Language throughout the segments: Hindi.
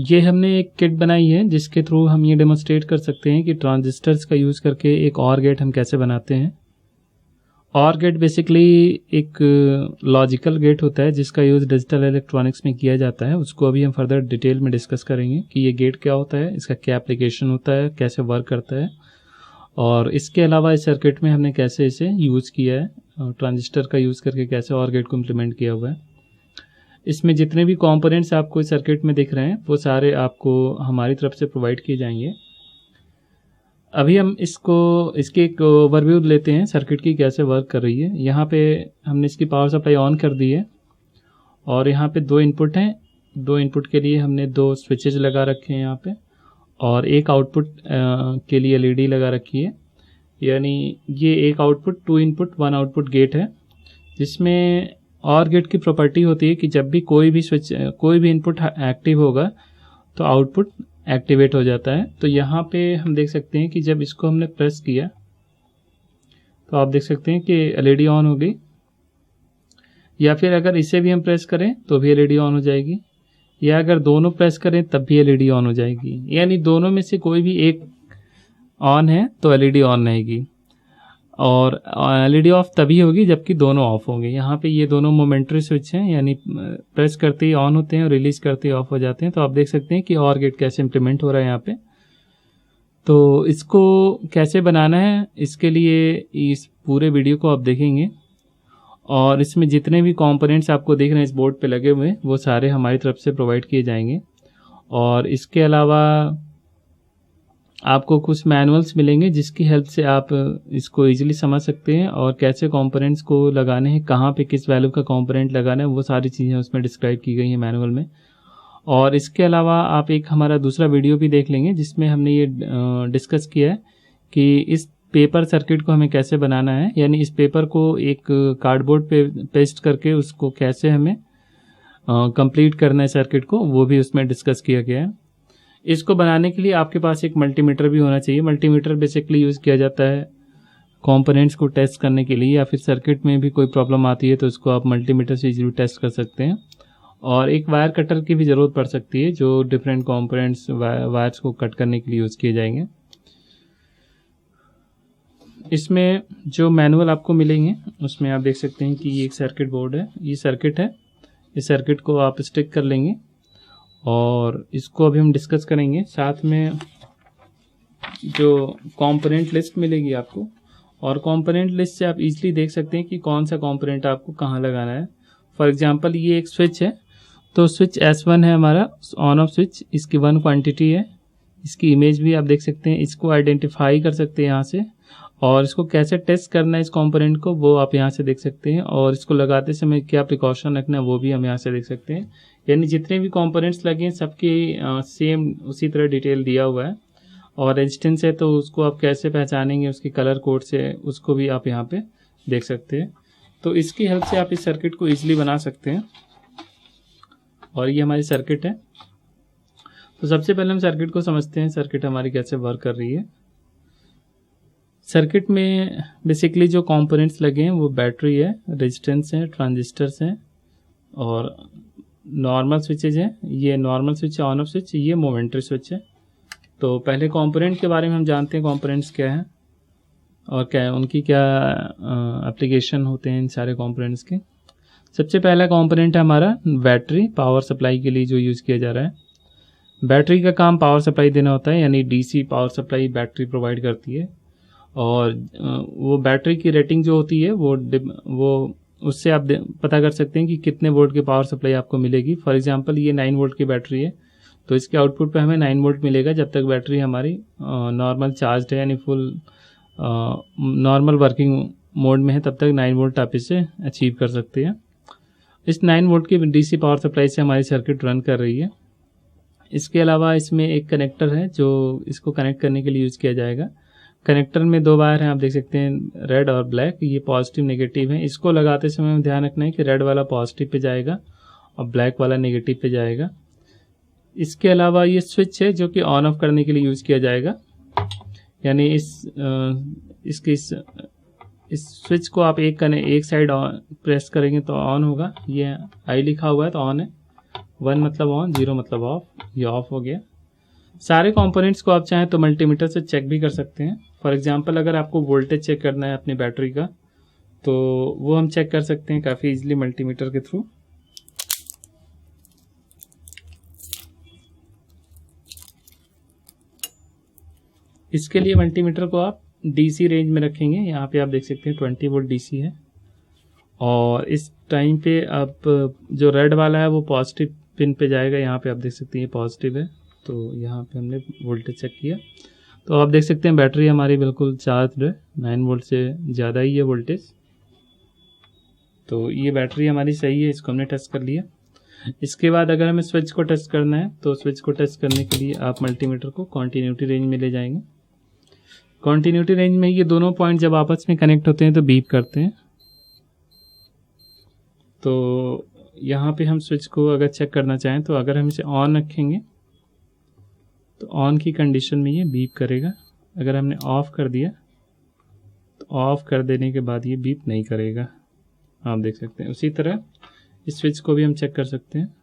ये हमने एक किट बनाई है जिसके थ्रू हम ये डेमोन्स्ट्रेट कर सकते हैं कि ट्रांजिस्टर्स का यूज़ करके एक और गेट हम कैसे बनाते हैं। और गेट बेसिकली एक लॉजिकल गेट होता है जिसका यूज़ डिजिटल इलेक्ट्रॉनिक्स में किया जाता है। उसको अभी हम फर्दर डिटेल में डिस्कस करेंगे कि ये गेट क्या होता है, इसका क्या एप्लीकेशन होता है, कैसे वर्क करता है, और इसके अलावा इस सर्किट में हमने कैसे इसे यूज़ किया है, ट्रांजिस्टर का यूज़ करके कैसे और गेट को इम्प्लीमेंट किया हुआ है। इसमें जितने भी कंपोनेंट्स आपको इस सर्किट में दिख रहे हैं वो सारे आपको हमारी तरफ से प्रोवाइड किए जाएंगे। अभी हम इसके एक ओवरव्यू लेते हैं सर्किट की कैसे वर्क कर रही है। यहाँ पे हमने इसकी पावर सप्लाई ऑन कर दी है और यहाँ पे 2 इनपुट हैं। 2 इनपुट के लिए हमने 2 स्विचेज लगा रखे हैं यहाँ पे, और एक आउटपुट के लिए एलईडी लगा रखी है। यानी ये एक आउटपुट 2 इनपुट 1 आउटपुट गेट है, जिसमें और गेट की प्रॉपर्टी होती है कि जब भी कोई भी इनपुट एक्टिव होगा तो आउटपुट एक्टिवेट हो जाता है। तो यहाँ पे हम देख सकते हैं कि जब इसको हमने प्रेस किया तो आप देख सकते हैं कि एलईडी ऑन हो गई, या फिर अगर इसे भी हम प्रेस करें तो भी एलईडी ऑन हो जाएगी, या अगर दोनों प्रेस करें तब भी एलईडी ऑन हो जाएगी। यानी दोनों में से कोई भी एक ऑन है तो एलईडी ऑन रहेगी, और एलईडी ऑफ तभी होगी जबकि दोनों ऑफ होंगे। यहाँ पे ये दोनों मोमेंटरी स्विच हैं, यानी प्रेस करते ही ऑन होते हैं और रिलीज करते ही ऑफ हो जाते हैं। तो आप देख सकते हैं कि और गेट कैसे इम्प्लीमेंट हो रहा है यहाँ पे। तो इसको कैसे बनाना है, इसके लिए इस पूरे वीडियो को आप देखेंगे, और इसमें जितने भी कंपोनेंट्स आपको देख रहे हैं इस बोर्ड पे लगे हुए वो सारे हमारी तरफ से प्रोवाइड किए जाएंगे। और इसके अलावा आपको कुछ मैनुअल्स मिलेंगे जिसकी हेल्प से आप इसको इजीली समझ सकते हैं, और कैसे कंपोनेंट्स को लगाने हैं, कहाँ पे किस वैल्यू का कंपोनेंट लगाना है, वो सारी चीज़ें उसमें डिस्क्राइब की गई हैं मैनुअल में। और इसके अलावा आप एक हमारा दूसरा वीडियो भी देख लेंगे जिसमें हमने ये डिस्कस किया है कि इस पेपर सर्किट को हमें कैसे बनाना है, यानी इस पेपर को एक कार्डबोर्ड पे पेस्ट करके उसको कैसे हमें कंप्लीट करना है सर्किट को, वो भी उसमें डिस्कस किया गया है। इसको बनाने के लिए आपके पास एक मल्टीमीटर भी होना चाहिए। मल्टीमीटर बेसिकली यूज़ किया जाता है कंपोनेंट्स को टेस्ट करने के लिए, या फिर सर्किट में भी कोई प्रॉब्लम आती है तो उसको आप मल्टीमीटर से इजीली टेस्ट कर सकते हैं। और एक वायर कटर की भी ज़रूरत पड़ सकती है जो डिफरेंट कंपोनेंट्स वायर्स को कट करने के लिए यूज़ किए जाएंगे। इसमें जो मैनुअल आपको मिलेंगे उसमें आप देख सकते हैं कि ये एक सर्किट बोर्ड है, ये सर्किट है। इस सर्किट को आप स्टिक कर लेंगे और इसको अभी हम डिस्कस करेंगे। साथ में जो कंपोनेंट लिस्ट मिलेगी आपको, और कंपोनेंट लिस्ट से आप इजीली देख सकते हैं कि कौन सा कंपोनेंट आपको कहाँ लगाना है। फॉर एग्जांपल ये एक स्विच है, तो स्विच S1 है हमारा ऑन ऑफ स्विच, इसकी 1 क्वांटिटी है, इसकी इमेज भी आप देख सकते हैं। इसको आइडेंटिफाई कर सकते हैं यहाँ से, और इसको कैसे टेस्ट करना है इस कंपोनेंट को वो आप यहाँ से देख सकते हैं, और इसको लगाते समय क्या प्रिकॉशन रखना है वो भी हम यहाँ से देख सकते हैं। यानी जितने भी कंपोनेंट्स लगे हैं सबकी सेम उसी तरह डिटेल दिया हुआ है। और रेजिस्टेंस है तो उसको आप कैसे पहचानेंगे उसकी कलर कोड से, उसको भी आप यहाँ पे देख सकते हैं। तो इसकी हेल्प से आप इस सर्किट को ईजिली बना सकते हैं। और ये हमारी सर्किट है। तो सबसे पहले हम सर्किट को समझते हैं, सर्किट हमारी कैसे वर्क कर रही है। सर्किट में बेसिकली जो कंपोनेंट्स लगे हैं वो बैटरी है, रेजिस्टेंस है, ट्रांजिस्टर्स हैं, और नॉर्मल स्विचेज हैं। ये नॉर्मल स्विच है ऑन ऑफ स्विच, ये मोमेंटरी स्विच है। तो पहले कंपोनेंट के बारे में हम जानते हैं कंपोनेंट्स क्या हैं और क्या उनकी क्या एप्लीकेशन होते हैं इन सारे कंपोनेंट्स के। सबसे पहला कंपोनेंट है हमारा बैटरी, पावर सप्लाई के लिए जो यूज़ किया जा रहा है। बैटरी का काम पावर सप्लाई देना होता है, यानी DC power supply battery provide करती है। और वो बैटरी की रेटिंग जो होती है वो उससे आप पता कर सकते हैं कि कितने वोल्ट की पावर सप्लाई आपको मिलेगी। फॉर एग्जांपल ये 9 वोल्ट की बैटरी है, तो इसके आउटपुट पे हमें 9 वोल्ट मिलेगा जब तक बैटरी हमारी नॉर्मल चार्ज है, यानी फुल नॉर्मल वर्किंग मोड में है, तब तक 9 वोल्ट आप इसे अचीव कर सकते हैं। इस 9 वोल्ट की डीसी पावर सप्लाई से हमारी सर्किट रन कर रही है। इसके अलावा इसमें एक कनेक्टर है जो इसको कनेक्ट करने के लिए यूज़ किया जाएगा। कनेक्टर में 2 वायर हैं, आप देख सकते हैं, रेड और ब्लैक। ये पॉजिटिव नेगेटिव है। इसको लगाते समय हमें ध्यान रखना है कि रेड वाला पॉजिटिव पे जाएगा और ब्लैक वाला नेगेटिव पे जाएगा। इसके अलावा ये स्विच है जो कि ऑन ऑफ करने के लिए यूज़ किया जाएगा, यानी इस स्विच को आप एक साइड प्रेस करेंगे तो ऑन होगा। ये आई लिखा हुआ है तो ऑन है, 1 मतलब ऑन, 0 मतलब ऑफ। ये ऑफ हो गया। सारे कंपोनेंट्स को आप चाहें तो मल्टीमीटर से चेक भी कर सकते हैं। फॉर एग्जांपल अगर आपको वोल्टेज चेक करना है अपनी बैटरी का, तो वो हम चेक कर सकते हैं काफ़ी इजीली मल्टीमीटर के थ्रू। इसके लिए मल्टीमीटर को आप डीसी रेंज में रखेंगे। यहाँ पे आप देख सकते हैं 20 वोल्ट डीसी है, और इस टाइम पे आप जो रेड वाला है वो पॉजिटिव पिन पे जाएगा। यहाँ पे आप देख सकते हैं ये पॉजिटिव है, तो यहाँ पे हमने वोल्टेज चेक किया, तो आप देख सकते हैं बैटरी हमारी बिल्कुल चार्ज है, 9 वोल्ट से ज़्यादा ही है वोल्टेज। तो ये बैटरी हमारी सही है, इसको हमने टेस्ट कर लिया। इसके बाद अगर हमें स्विच को टेस्ट करना है, तो स्विच को टेस्ट करने के लिए आप मल्टीमीटर को कॉन्टीन्यूटी रेंज में ले जाएंगे। कॉन्टीन्यूटी रेंज में ये दोनों पॉइंट जब आपस में कनेक्ट होते हैं तो बीप करते हैं। तो यहाँ पे हम स्विच को अगर चेक करना चाहें, तो अगर हम इसे ऑन रखेंगे तो ऑन की कंडीशन में ये बीप करेगा। अगर हमने ऑफ कर दिया तो ऑफ कर देने के बाद ये बीप नहीं करेगा, आप देख सकते हैं। उसी तरह इस स्विच को भी हम चेक कर सकते हैं।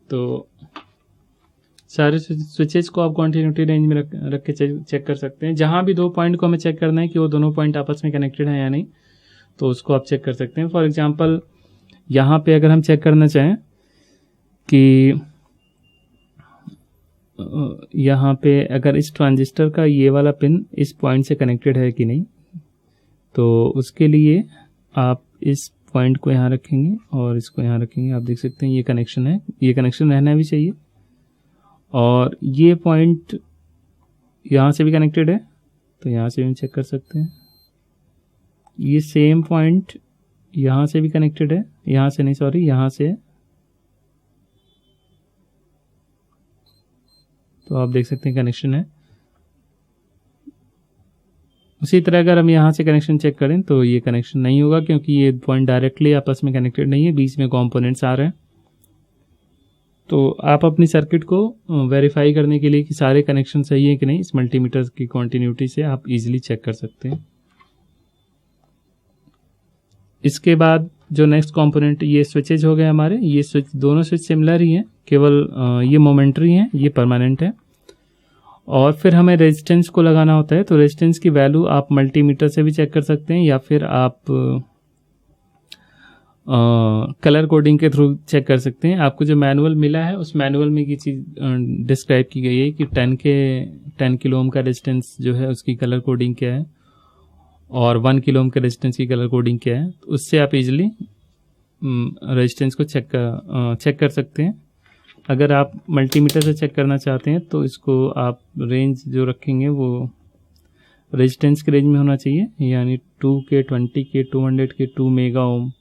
तो सारे स्विचेस को आप कॉन्टिन्यूटी रेंज में रख के चेक कर सकते हैं। जहाँ भी दो पॉइंट को हमें चेक करना है कि वो दोनों पॉइंट आपस में कनेक्टेड हैं या नहीं, तो उसको आप चेक कर सकते हैं। फॉर एग्जांपल यहाँ पे अगर हम चेक करना चाहें कि यहाँ पे अगर इस ट्रांजिस्टर का ये वाला पिन इस पॉइंट से कनेक्टेड है कि नहीं, तो उसके लिए आप इस पॉइंट को यहाँ रखेंगे और इसको यहाँ रखेंगे। आप देख सकते हैं ये कनेक्शन है, ये कनेक्शन रहना भी चाहिए। और ये पॉइंट यहाँ से भी कनेक्टेड है, तो यहाँ से भी हम चेक कर सकते हैं। ये सेम पॉइंट यहाँ से भी कनेक्टेड है, यहाँ से नहीं सॉरी, यहाँ से है। तो आप देख सकते हैं कनेक्शन है। उसी तरह अगर हम यहाँ से कनेक्शन चेक करें तो ये कनेक्शन नहीं होगा, क्योंकि ये पॉइंट डायरेक्टली आपस में कनेक्टेड नहीं है, बीच में कंपोनेंट्स आ रहे हैं। तो आप अपनी सर्किट को वेरीफाई करने के लिए कि सारे कनेक्शन सही है कि नहीं, इस मल्टीमीटर की कॉन्टिन्यूटी से आप इजीली चेक कर सकते हैं। इसके बाद जो नेक्स्ट कंपोनेंट, ये स्विचेज हो गए हमारे। ये स्विच, दोनों स्विच सिमिलर ही हैं, केवल ये मोमेंटरी हैं, ये परमानेंट है। और फिर हमें रेजिस्टेंस को लगाना होता है। तो रेजिस्टेंस की वैल्यू आप मल्टीमीटर से भी चेक कर सकते हैं, या फिर आप कलर कोडिंग के थ्रू चेक कर सकते हैं। आपको जो मैनुअल मिला है उस मैनुअल में ये चीज़ डिस्क्राइब की गई है कि 10 किलो ओम का रेजिस्टेंस जो है उसकी कलर कोडिंग क्या है, और 1 किलो ओम के रेजिस्टेंस की कलर कोडिंग क्या है। तो उससे आप इजीली रेजिस्टेंस को चेक कर सकते हैं। अगर आप मल्टीमीटर से चेक करना चाहते हैं तो इसको आप रेंज जो रखेंगे वो रेजिस्टेंस के रेंज में होना चाहिए, यानी 2K, 20K, 200K, 2 mega ohm.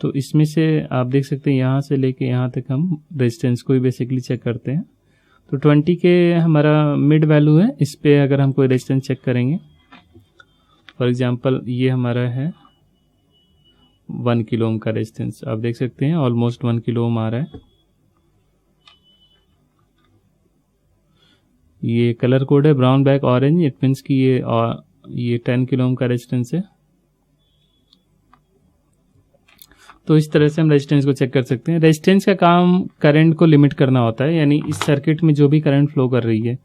तो इसमें से आप देख सकते हैं यहाँ से लेके यहाँ तक हम रेजिस्टेंस को ही बेसिकली चेक करते हैं। तो 20K हमारा मिड वैल्यू है, इस पे अगर हम कोई रेजिस्टेंस चेक करेंगे, फॉर एग्जांपल ये हमारा है 1 किलो ओम का रेजिस्टेंस। आप देख सकते हैं ऑलमोस्ट 1 किलो ओम आ रहा है। ये कलर कोड है brown, black, orange. It means कि ये 10 किलो ओम का रेजिस्टेंस है। तो इस तरह से हम रेजिस्टेंस को चेक कर सकते हैं। रेजिस्टेंस का काम करंट को लिमिट करना होता है, यानी इस सर्किट में जो भी करंट फ्लो कर रही है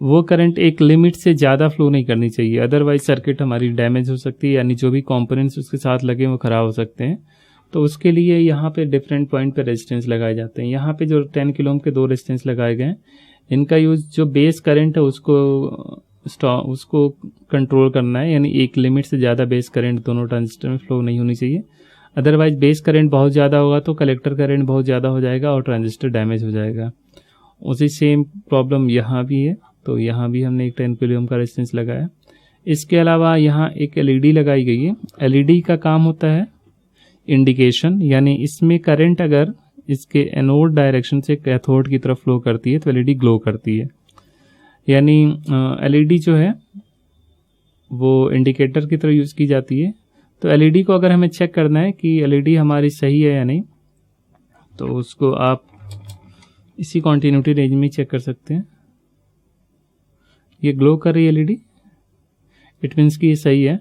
वो करंट एक लिमिट से ज़्यादा फ्लो नहीं करनी चाहिए, अदरवाइज सर्किट हमारी डैमेज हो सकती है, यानी जो भी कंपोनेंट्स उसके साथ लगे वो ख़राब हो सकते हैं। तो उसके लिए यहाँ पे डिफरेंट पॉइंट पे रेजिस्टेंस लगाए जाते हैं। यहाँ पे जो 10 किलो ओम के 2 रेजिस्टेंस लगाए गए हैं, इनका यूज जो बेस करंट है उसको कंट्रोल करना है, यानी एक लिमिट से ज़्यादा बेस करंट दोनों ट्रांजिस्टर में फ्लो नहीं होनी चाहिए। अदरवाइज बेस करंट बहुत ज़्यादा होगा तो कलेक्टर करंट बहुत ज़्यादा हो जाएगा और ट्रांजिस्टर डैमेज हो जाएगा। उसी सेम प्रॉब्लम यहाँ भी है, तो यहाँ भी हमने एक 10 किलो ओम का रेजिस्टेंस लगाया। इसके अलावा यहाँ एक एलईडी लगाई गई है। एलईडी का काम होता है इंडिकेशन, यानी इसमें करंट अगर इसके एनोड डायरेक्शन से कैथोड की तरफ फ्लो करती है तो एलईडी ग्लो करती है। यानी एलईडी जो है वो इंडिकेटर की तरह यूज़ की जाती है। तो एलईडी को अगर हमें चेक करना है कि एलईडी हमारी सही है या नहीं, तो उसको आप इसी कॉन्टिन्यूटी रेंज में चेक कर सकते हैं। ये ग्लो कर रही है एलईडी, इट मीन्स कि ये सही है।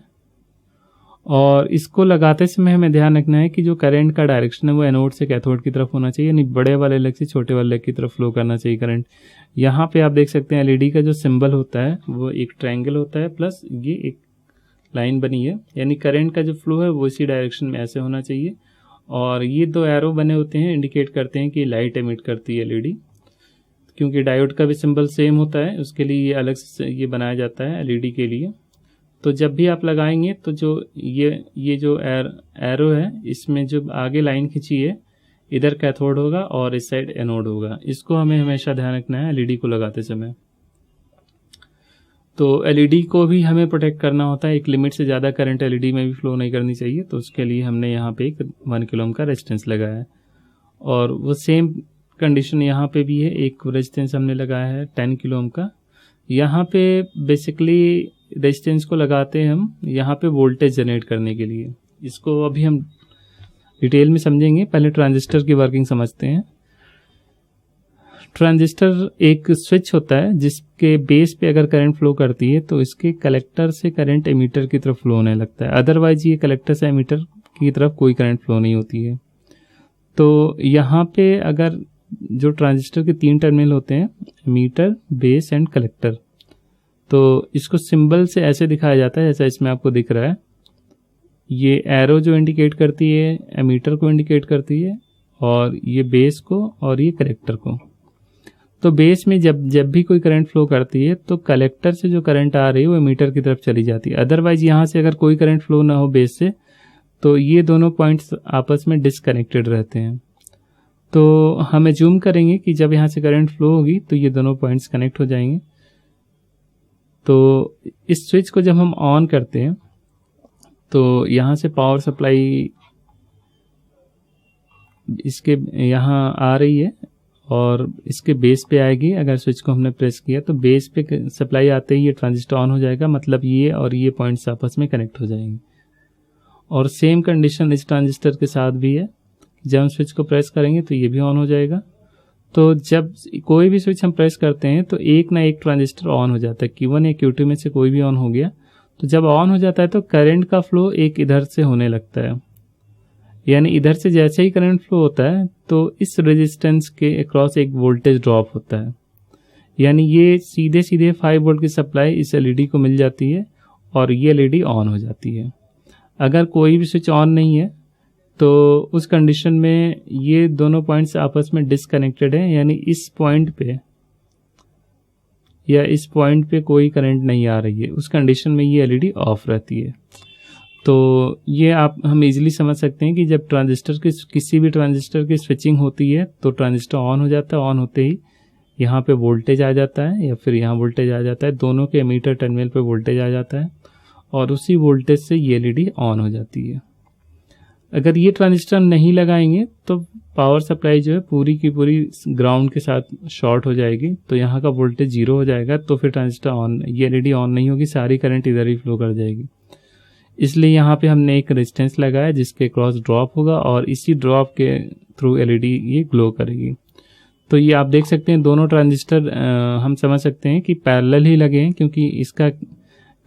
और इसको लगाते समय हमें ध्यान रखना है कि जो करंट का डायरेक्शन है वो एनोड से कैथोड की तरफ होना चाहिए, यानी बड़े वाले लेग से छोटे वाले लेग की तरफ फ्लो करना चाहिए करंट। यहाँ पे आप देख सकते हैं एलईडी का जो सिंबल होता है वो एक ट्रायंगल होता है प्लस ये एक लाइन बनी है, यानी करंट का जो फ्लो है वो इसी डायरेक्शन में ऐसे होना चाहिए। और ये दो एरो बने होते हैं इंडिकेट करते हैं कि लाइट एमिट करती है एलईडी। क्योंकि डायोड का भी सिंबल सेम होता है उसके लिए ये अलग से ये बनाया जाता है एलईडी के लिए। तो जब भी आप लगाएंगे तो जो ये जो एरो है इसमें जो आगे लाइन खींची है इधर कैथोड होगा और इस साइड एनोड होगा। इसको हमें हमेशा ध्यान रखना है एलईडी को लगाते समय। तो एलईडी को भी हमें प्रोटेक्ट करना होता है, एक लिमिट से ज़्यादा करंट एलईडी में भी फ्लो नहीं करनी चाहिए, तो उसके लिए हमने यहाँ पे एक 1 किलो ओम का रेजिस्टेंस लगाया है। और वो सेम कंडीशन यहाँ पे भी है, एक रेजिस्टेंस हमने लगाया है 10 किलो ओम का। यहाँ पे बेसिकली रेजिस्टेंस को लगाते हैं हम यहाँ पे वोल्टेज जनरेट करने के लिए। इसको अभी हम डिटेल में समझेंगे, पहले ट्रांजिस्टर की वर्किंग समझते हैं। ट्रांजिस्टर एक स्विच होता है जिसके बेस पे अगर करंट फ्लो करती है तो इसके कलेक्टर से करंट एमीटर की तरफ फ्लो होने लगता है, अदरवाइज ये कलेक्टर से एमीटर की तरफ कोई करंट फ्लो नहीं होती है। तो यहाँ पे अगर जो ट्रांजिस्टर के 3 टर्मिनल होते हैं एमीटर, बेस एंड कलेक्टर, तो इसको सिंबल से ऐसे दिखाया जाता है जैसा इसमें आपको दिख रहा है। ये एरो जो इंडिकेट करती है एमीटर को इंडिकेट करती है और ये बेस को और ये कलेक्टर को। तो बेस में जब भी कोई करंट फ्लो करती है तो कलेक्टर से जो करंट आ रही है वो एमीटर की तरफ चली जाती है। अदरवाइज यहाँ से अगर कोई करंट फ्लो ना हो बेस से तो ये दोनों पॉइंट्स आपस में डिसकनेक्टेड रहते हैं। तो हमें जूम करेंगे कि जब यहाँ से करंट फ्लो होगी तो ये दोनों पॉइंट्स कनेक्ट हो जाएंगे। तो इस स्विच को जब हम ऑन करते हैं तो यहाँ से पावर सप्लाई इसके यहाँ आ रही है और इसके बेस पे आएगी। अगर स्विच को हमने प्रेस किया तो बेस पे सप्लाई आते ही ये ट्रांजिस्टर ऑन हो जाएगा, मतलब ये और ये पॉइंट्स आपस में कनेक्ट हो जाएंगे। और सेम कंडीशन इस ट्रांजिस्टर के साथ भी है, जब हम स्विच को प्रेस करेंगे तो ये भी ऑन हो जाएगा। तो जब कोई भी स्विच हम प्रेस करते हैं तो एक ना एक ट्रांजिस्टर ऑन हो जाता है, Q1 या Q2 में से कोई भी ऑन हो गया। तो जब ऑन हो जाता है तो करंट का फ्लो एक इधर से होने लगता है, यानी इधर से जैसे ही करंट फ्लो होता है तो इस रेजिस्टेंस के अक्रॉस एक वोल्टेज ड्रॉप होता है, यानी ये सीधे सीधे 5 वोल्ट की सप्लाई इस एलईडी को मिल जाती है और ये एलईडी ऑन हो जाती है। अगर कोई भी स्विच ऑन नहीं है तो उस कंडीशन में ये दोनों पॉइंट्स आपस में डिसकनेक्टेड हैं, यानी इस पॉइंट पे या इस पॉइंट पे कोई करंट नहीं आ रही है, उस कंडीशन में ये एलईडी ऑफ रहती है। तो ये हम इजीली समझ सकते हैं कि जब ट्रांजिस्टर की किसी भी ट्रांजिस्टर की स्विचिंग होती है तो ट्रांजिस्टर ऑन हो जाता है, ऑन होते ही यहाँ पे वोल्टेज आ जाता है या फिर यहाँ वोल्टेज आ जाता है, दोनों के एमीटर टर्मिनल पे वोल्टेज आ जाता है और उसी वोल्टेज से ये एलईडी ऑन हो जाती है। अगर ये ट्रांजिस्टर नहीं लगाएंगे तो पावर सप्लाई जो है पूरी की पूरी ग्राउंड के साथ शॉर्ट हो जाएगी, तो यहाँ का वोल्टेज 0 हो जाएगा, तो फिर ट्रांजिस्टर ऑन, ये एलईडी ऑन नहीं होगी, सारी करंट इधर ही फ्लो कर जाएगी। इसलिए यहाँ पे हमने एक रेजिस्टेंस लगाया जिसके क्रॉस ड्रॉप होगा और इसी ड्रॉप के थ्रू एलईडी ये ग्लो करेगी। तो ये आप देख सकते हैं दोनों ट्रांजिस्टर हम समझ सकते हैं कि पैरेलल ही लगे हैं, क्योंकि इसका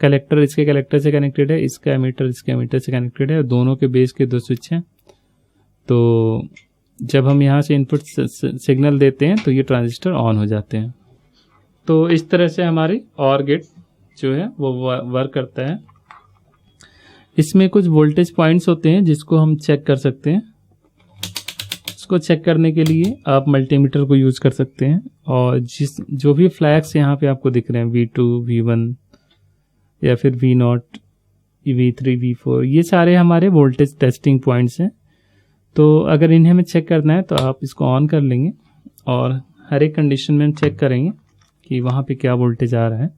कलेक्टर इसके कलेक्टर से कनेक्टेड है, इसका एमीटर इसके एमीटर से कनेक्टेड है और दोनों के बेस के 2 स्विच हैं। तो जब हम यहाँ से इनपुट सिग्नल देते हैं तो ये ट्रांजिस्टर ऑन हो जाते हैं। तो इस तरह से हमारी OR गेट जो है वो वर्क करता है। इसमें कुछ वोल्टेज पॉइंट्स होते हैं जिसको हम चेक कर सकते हैं। इसको चेक करने के लिए आप मल्टीमीटर को यूज कर सकते हैं और जो भी फ्लैग्स यहाँ पे आपको दिख रहे हैं V2, V1 या फिर V0, V3, V4, ये सारे हमारे वोल्टेज टेस्टिंग पॉइंट्स हैं। तो अगर इन्हें हमें चेक करना है तो आप इसको ऑन कर लेंगे और हर एक कंडीशन में हम चेक करेंगे कि वहाँ पे क्या वोल्टेज आ रहा है।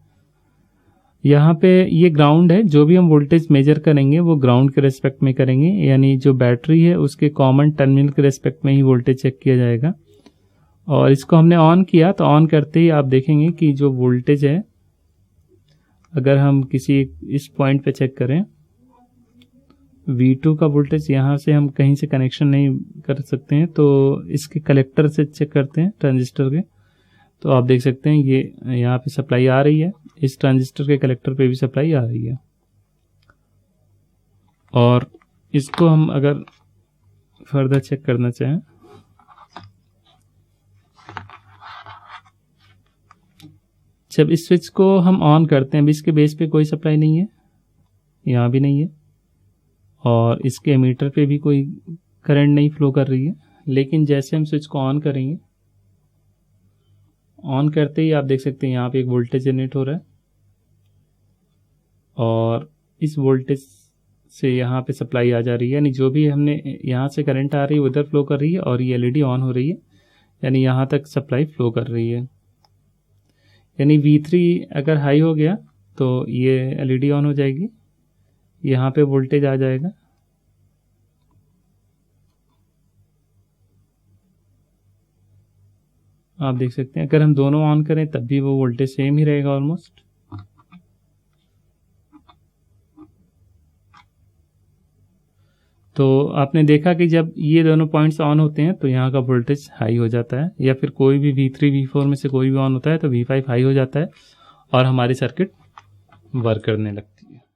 यहाँ पे ये ग्राउंड है, जो भी हम वोल्टेज मेजर करेंगे वो ग्राउंड के रेस्पेक्ट में करेंगे, यानी जो बैटरी है उसके कॉमन टर्मिनल के रेस्पेक्ट में ही वोल्टेज चेक किया जाएगा। और इसको हमने ऑन किया तो ऑन करते ही आप देखेंगे कि जो वोल्टेज है, अगर हम किसी इस पॉइंट पे चेक करें V2 का वोल्टेज, यहाँ से हम कहीं से कनेक्शन नहीं कर सकते हैं, तो इसके कलेक्टर से चेक करते हैं ट्रांजिस्टर के, तो आप देख सकते हैं ये यहाँ पे सप्लाई आ रही है, इस ट्रांजिस्टर के कलेक्टर पे भी सप्लाई आ रही है। और इसको हम अगर फर्दर चेक करना चाहें, जब इस स्विच को हम ऑन करते हैं, अभी इसके बेस पे कोई सप्लाई नहीं है, यहाँ भी नहीं है, और इसके एमीटर पे भी कोई करंट नहीं फ्लो कर रही है। लेकिन जैसे हम स्विच को ऑन करेंगे, ऑन करते ही आप देख सकते हैं यहाँ पे एक वोल्टेज जनरेट हो रहा है, और इस वोल्टेज से यहाँ पे सप्लाई आ जा रही है, यानी जो भी हमने यहाँ से करंट आ रही है उधर फ्लो कर रही है, और ये एलईडी ऑन हो रही है, यानी यहाँ तक सप्लाई फ्लो कर रही है। यानी V3 अगर हाई हो गया तो ये एलईडी ऑन हो जाएगी, यहाँ पे वोल्टेज आ जाएगा, आप देख सकते हैं। अगर हम दोनों ऑन करें तब भी वो वोल्टेज सेम ही रहेगा ऑलमोस्ट। तो आपने देखा कि जब ये दोनों पॉइंट्स ऑन होते हैं तो यहाँ का वोल्टेज हाई हो जाता है, या फिर कोई भी V3 V4 में से कोई भी ऑन होता है तो V5 हाई हो जाता है और हमारी सर्किट वर्क करने लगती है।